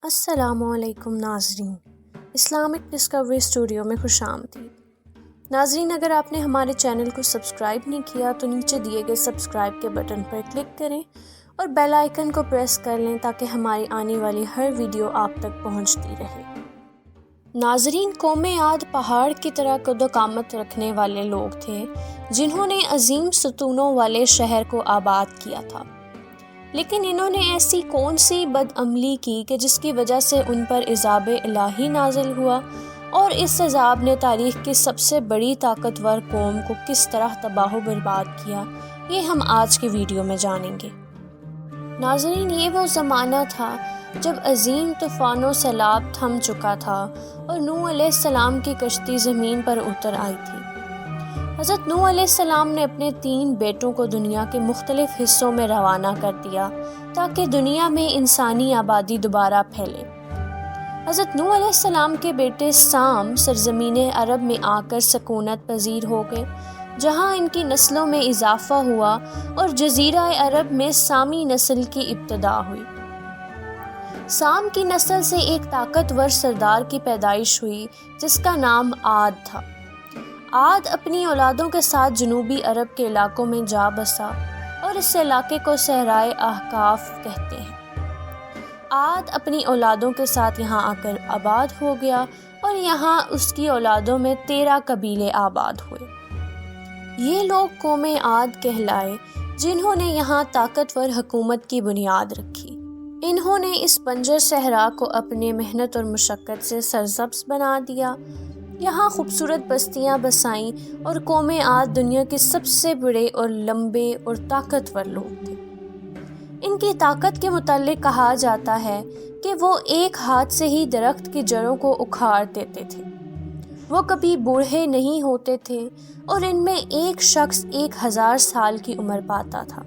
السلام علیکم ناظرین، اسلامک ڈسکوری اسٹوڈیو میں خوش آمدید۔ ناظرین، اگر آپ نے ہمارے چینل کو سبسکرائب نہیں کیا تو نیچے دیے گئے سبسکرائب کے بٹن پر کلک کریں اور بیل آئیکن کو پریس کر لیں تاکہ ہماری آنے والی ہر ویڈیو آپ تک پہنچتی رہے۔ ناظرین، قوم عاد پہاڑ کی طرح قد و قامت رکھنے والے لوگ تھے جنہوں نے عظیم ستونوں والے شہر کو آباد کیا تھا، لیکن انہوں نے ایسی کون سی بدعملی کی کہ جس کی وجہ سے ان پر عذاب الہی نازل ہوا، اور اس عذاب نے تاریخ کی سب سے بڑی طاقتور قوم کو کس طرح تباہ و برباد کیا، یہ ہم آج کی ویڈیو میں جانیں گے۔ ناظرین، یہ وہ زمانہ تھا جب عظیم طوفان و سیلاب تھم چکا تھا اور نوح علیہ السلام کی کشتی زمین پر اتر آئی تھی۔ حضرت نوح علیہ السلام نے اپنے 3 بیٹوں کو دنیا کے مختلف حصوں میں روانہ کر دیا تاکہ دنیا میں انسانی آبادی دوبارہ پھیلے۔ حضرت نوح علیہ السلام کے بیٹے سام سرزمین عرب میں آ کر سکونت پذیر ہو گئے، جہاں ان کی نسلوں میں اضافہ ہوا اور جزیرہ عرب میں سامی نسل کی ابتدا ہوئی۔ سام کی نسل سے ایک طاقتور سردار کی پیدائش ہوئی جس کا نام عاد تھا۔ عاد اپنی اولادوں کے ساتھ جنوبی عرب کے علاقوں میں جا بسا اور اس علاقے کو صحرائے احقاف کہتے ہیں۔ عاد اپنی اولادوں کے ساتھ یہاں آ کر آباد ہو گیا اور یہاں اس کی اولادوں میں 13 قبیلے آباد ہوئے۔ یہ لوگ قوم عاد کہلائے جنہوں نے یہاں طاقتور حکومت کی بنیاد رکھی۔ انہوں نے اس بنجر صحرا کو اپنے محنت اور مشقت سے سرسبز بنا دیا، یہاں خوبصورت بستیاں بسائیں، اور قوم عاد دنیا کے سب سے بڑے اور لمبے اور طاقتور لوگ تھے۔ ان کی طاقت کے متعلق کہا جاتا ہے کہ وہ ایک ہاتھ سے ہی درخت کی جڑوں کو اکھاڑ دیتے تھے۔ وہ کبھی بوڑھے نہیں ہوتے تھے اور ان میں ایک شخص 1000 سال کی عمر پاتا تھا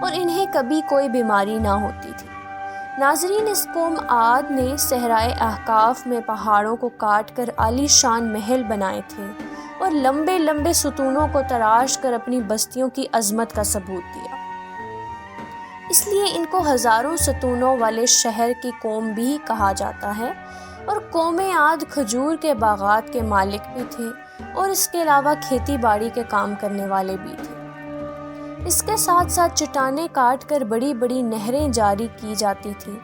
اور انہیں کبھی کوئی بیماری نہ ہوتی تھی۔ ناظرین، اس قوم عاد نے صحرائے احقاف میں پہاڑوں کو کاٹ کر عالی شان محل بنائے تھے اور لمبے لمبے ستونوں کو تراش کر اپنی بستیوں کی عظمت کا ثبوت دیا۔ اس لیے ان کو ہزاروں ستونوں والے شہر کی قوم بھی کہا جاتا ہے، اور قوم عاد کھجور کے باغات کے مالک بھی تھے اور اس کے علاوہ کھیتی باڑی کے کام کرنے والے بھی تھے۔ اس کے ساتھ ساتھ چٹانیں کاٹ کر بڑی بڑی نہریں جاری کی جاتی تھیں،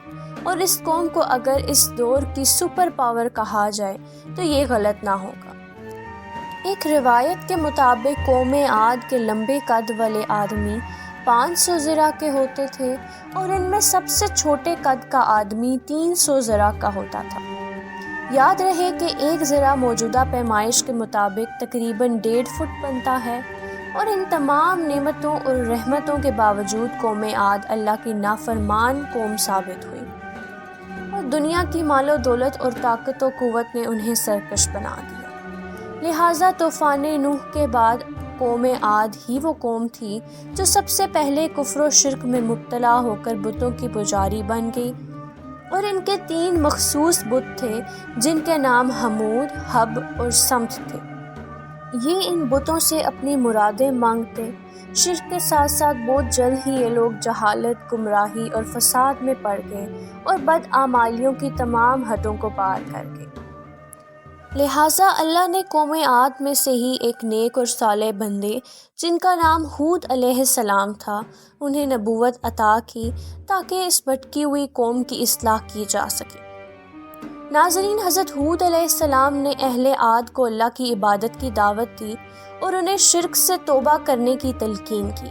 اور اس قوم کو اگر اس دور کی سپر پاور کہا جائے تو یہ غلط نہ ہوگا۔ ایک روایت کے مطابق قوم عاد کے لمبے قد والے آدمی 500 ذراع کے ہوتے تھے اور ان میں سب سے چھوٹے قد کا آدمی 300 ذراع کا ہوتا تھا۔ یاد رہے کہ 1 ذراع موجودہ پیمائش کے مطابق تقریباً 1.5 فٹ بنتا ہے، اور ان تمام نعمتوں اور رحمتوں کے باوجود قوم عاد اللہ کی نافرمان قوم ثابت ہوئی، اور دنیا کی مال و دولت اور طاقت و قوت نے انہیں سرکش بنا دیا۔ لہٰذا طوفان نوح کے بعد قوم عاد ہی وہ قوم تھی جو سب سے پہلے کفر و شرک میں مبتلا ہو کر بتوں کی پجاری بن گئی، اور ان کے 3 مخصوص بت تھے جن کے نام حمود، حب اور سمت تھے۔ یہ ان بتوں سے اپنی مرادیں مانگتے۔ شرک کے ساتھ ساتھ بہت جلد ہی یہ لوگ جہالت، گمراہی اور فساد میں پڑ گئے اور بدعمالیوں کی تمام حدوں کو پار کر گئے۔ لہٰذا اللہ نے قوم عاد میں سے ہی ایک نیک اور صالح بندے جن کا نام ہود علیہ السلام تھا، انہیں نبوت عطا کی تاکہ اس بھٹکی ہوئی قوم کی اصلاح کی جا سکے۔ ناظرین، حضرت ہود علیہ السلام نے اہل عاد کو اللہ کی عبادت کی دعوت دی اور انہیں شرک سے توبہ کرنے کی تلقین کی۔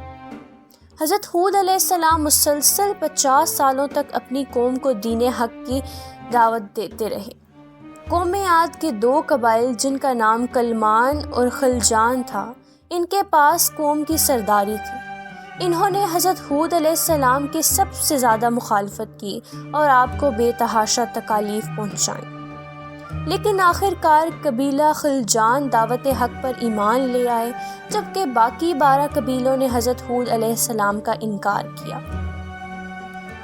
حضرت ہود علیہ السلام مسلسل 50 سالوں تک اپنی قوم کو دین حق کی دعوت دیتے رہے۔ قوم عاد کے 2 قبائل جن کا نام کلمان اور خلجان تھا، ان کے پاس قوم کی سرداری تھی۔ انہوں نے حضرت ہود علیہ السلام کی سب سے زیادہ مخالفت کی اور آپ کو بے تحاشا تکالیف پہنچائیں، لیکن آخر کار قبیلہ خلجان دعوت حق پر ایمان لے آئے، جبکہ باقی 12 قبیلوں نے حضرت ہود علیہ السلام کا انکار کیا۔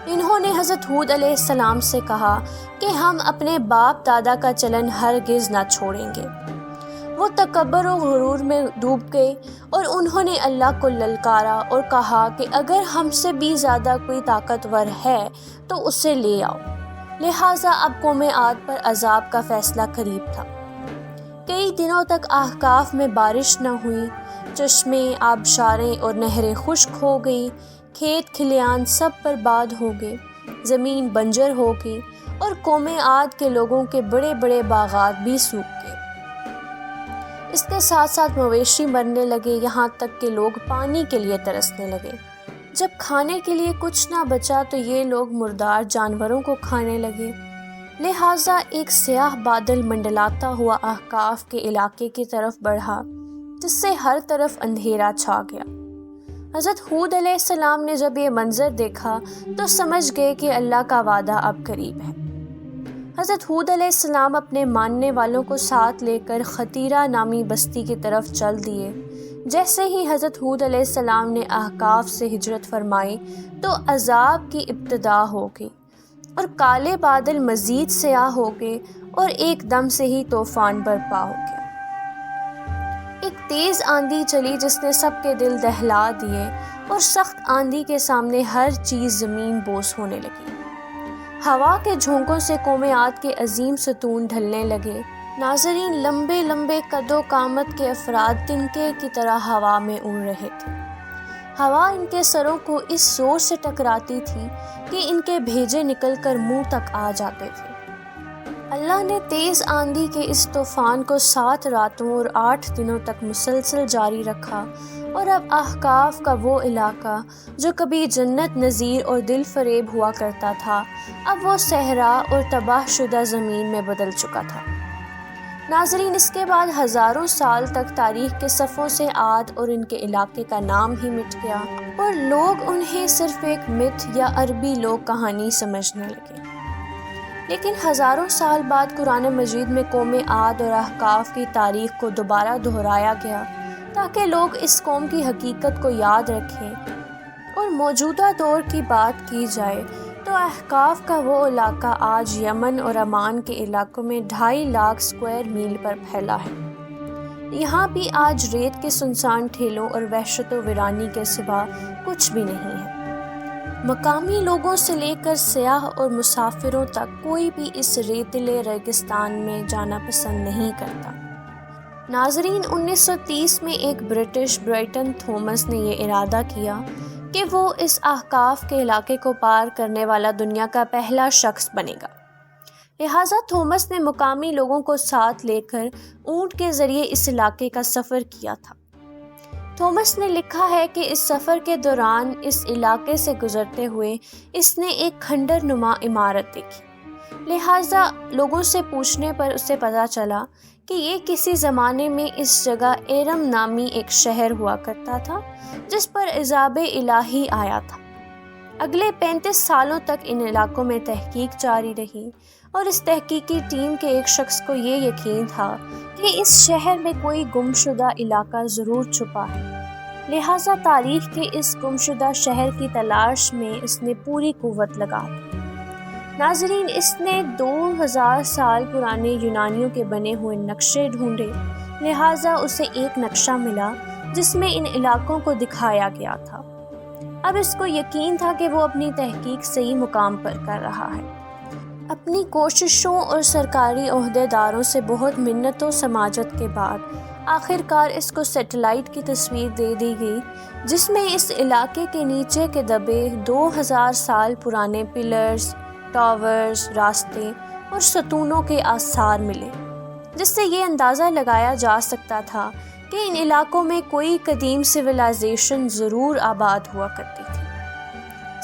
انہوں نے حضرت ہود علیہ السلام سے کہا کہ ہم اپنے باپ دادا کا چلن ہرگز نہ چھوڑیں گے۔ وہ تکبر و غرور میں ڈوب گئے اور انہوں نے اللہ کو للکارا اور کہا کہ اگر ہم سے بھی زیادہ کوئی طاقتور ہے تو اسے لے آؤ۔ لہٰذا اب قوم عاد پر عذاب کا فیصلہ قریب تھا۔ کئی دنوں تک احقاف میں بارش نہ ہوئی، چشمے، آبشاریں اور نہریں خشک ہو گئی، کھیت کھلیان سب برباد ہو گئے، زمین بنجر ہو گئی اور قوم عاد کے لوگوں کے بڑے بڑے باغات بھی سوکھ گئے۔ اس کے ساتھ ساتھ مویشی مرنے لگے، یہاں تک کہ لوگ پانی کے لیے ترسنے لگے۔ جب کھانے کے لیے کچھ نہ بچا تو یہ لوگ مردار جانوروں کو کھانے لگے۔ لہٰذا ایک سیاہ بادل منڈلاتا ہوا احقاف کے علاقے کی طرف بڑھا، جس سے ہر طرف اندھیرا چھا گیا۔ حضرت ہود علیہ السلام نے جب یہ منظر دیکھا تو سمجھ گئے کہ اللہ کا وعدہ اب قریب ہے۔ حضرت ہود علیہ السلام اپنے ماننے والوں کو ساتھ لے کر خطیرہ نامی بستی کی طرف چل دیے۔ جیسے ہی حضرت ہود علیہ السلام نے احقاف سے ہجرت فرمائی تو عذاب کی ابتدا ہو گئی اور کالے بادل مزید سیاہ ہو گئے اور ایک دم سے ہی طوفان برپا ہو گیا۔ ایک تیز آندھی چلی جس نے سب کے دل دہلا دیے اور سخت آندھی کے سامنے ہر چیز زمین بوس ہونے لگی۔ ہوا کے جھونکوں سے قوم عاد کے عظیم ستون ڈھلنے لگے۔ ناظرین، لمبے لمبے قد و قامت کے افراد تنکے کی طرح ہوا میں اڑ رہے تھے۔ ہوا ان کے سروں کو اس زور سے ٹکراتی تھی کہ ان کے بھیجے نکل کر منہ تک آ جاتے تھے۔ اللہ نے تیز آندھی کے اس طوفان کو 7 راتوں اور 8 دنوں تک مسلسل جاری رکھا، اور اب احقاف کا وہ علاقہ جو کبھی جنت نظیر اور دل فریب ہوا کرتا تھا، اب وہ صحرا اور تباہ شدہ زمین میں بدل چکا تھا۔ ناظرین، اس کے بعد ہزاروں سال تک تاریخ کے صفحوں سے عاد اور ان کے علاقے کا نام ہی مٹ گیا اور لوگ انہیں صرف ایک متھ یا عربی لوک کہانی سمجھنے لگے۔ لیکن ہزاروں سال بعد قرآن مجید میں قوم عاد اور احقاف کی تاریخ کو دوبارہ دہرایا گیا تاکہ لوگ اس قوم کی حقیقت کو یاد رکھیں۔ اور موجودہ دور کی بات کی جائے تو احقاف کا وہ علاقہ آج یمن اور عمان کے علاقوں میں 2.5 لاکھ اسکوائر میل پر پھیلا ہے۔ یہاں بھی آج ریت کے سنسان ٹھیلوں اور وحشت و ویرانی کے سوا کچھ بھی نہیں ہے۔ مقامی لوگوں سے لے کر سیاح اور مسافروں تک کوئی بھی اس ریتلے ریگستان میں جانا پسند نہیں کرتا۔ ناظرین، 1930 میں ایک برٹش برائٹن تھومس نے یہ ارادہ کیا کہ وہ اس احقاف کے علاقے کو پار کرنے والا دنیا کا پہلا شخص بنے گا۔ لہٰذا تھومس نے مقامی لوگوں کو ساتھ لے کر اونٹ کے ذریعے اس علاقے کا سفر کیا تھا۔ تھومس نے لکھا ہے کہ اس سفر کے دوران اس علاقے سے گزرتے ہوئے اس نے ایک کھنڈر نما عمارت دیکھی۔ لہٰذا لوگوں سے پوچھنے پر اسے پتہ چلا کہ یہ کسی زمانے میں اس جگہ ایرم نامی ایک شہر ہوا کرتا تھا جس پر عذاب الہی آیا تھا۔ اگلے 35 سالوں تک ان علاقوں میں تحقیق جاری رہی اور اس تحقیقی ٹیم کے ایک شخص کو یہ یقین تھا کہ اس شہر میں کوئی گمشدہ علاقہ ضرور چھپا ہے۔ لہٰذا تاریخ کے اس گمشدہ شہر کی تلاش میں اس نے پوری قوت لگا دی۔ ناظرین، اس نے 2000 سال پرانے یونانیوں کے بنے ہوئے نقشے ڈھونڈے، لہٰذا اسے ایک نقشہ ملا جس میں ان علاقوں کو دکھایا گیا تھا۔ اب اس کو یقین تھا کہ وہ اپنی تحقیق صحیح مقام پر کر رہا ہے۔ اپنی کوششوں اور سرکاری عہدیداروں سے بہت منت و سماجت کے بعد آخر کار اس کو سیٹلائٹ کی تصویر دے دی گئی، جس میں اس علاقے کے نیچے کے دبے 2000 سال پرانے پلرز، ٹاورز، راستے اور ستونوں کے آثار ملے، جس سے یہ اندازہ لگایا جا سکتا تھا کہ ان علاقوں میں کوئی قدیم سویلائزیشن ضرور آباد ہوا کرتی تھی۔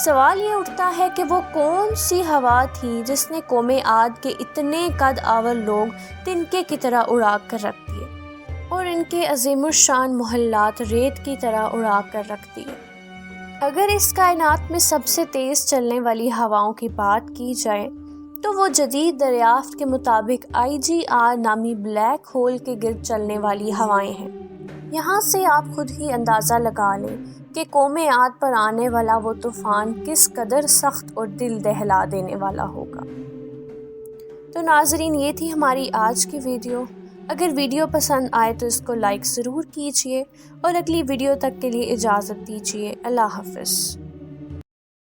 سوال یہ اٹھتا ہے کہ وہ کون سی ہوا تھی جس نے قوم عاد کے اتنے قد آور لوگ تنکے کی طرح اڑا کر رکھ دیے اور ان کے عظیم الشان محلات ریت کی طرح اڑا کر رکھ دیے۔ اگر اس کائنات میں سب سے تیز چلنے والی ہواؤں کی بات کی جائے تو وہ جدید دریافت کے مطابق IGR نامی بلیک ہول کے گرد چلنے والی ہوائیں ہیں۔ یہاں سے آپ خود ہی اندازہ لگا لیں کہ قوم عاد پر آنے والا وہ طوفان کس قدر سخت اور دل دہلا دینے والا ہوگا۔ تو ناظرین، یہ تھی ہماری آج کی ویڈیو۔ اگر ویڈیو پسند آئے تو اس کو لائک ضرور کیجیے اور اگلی ویڈیو تک کے لیے اجازت دیجیے۔ اللہ حافظ۔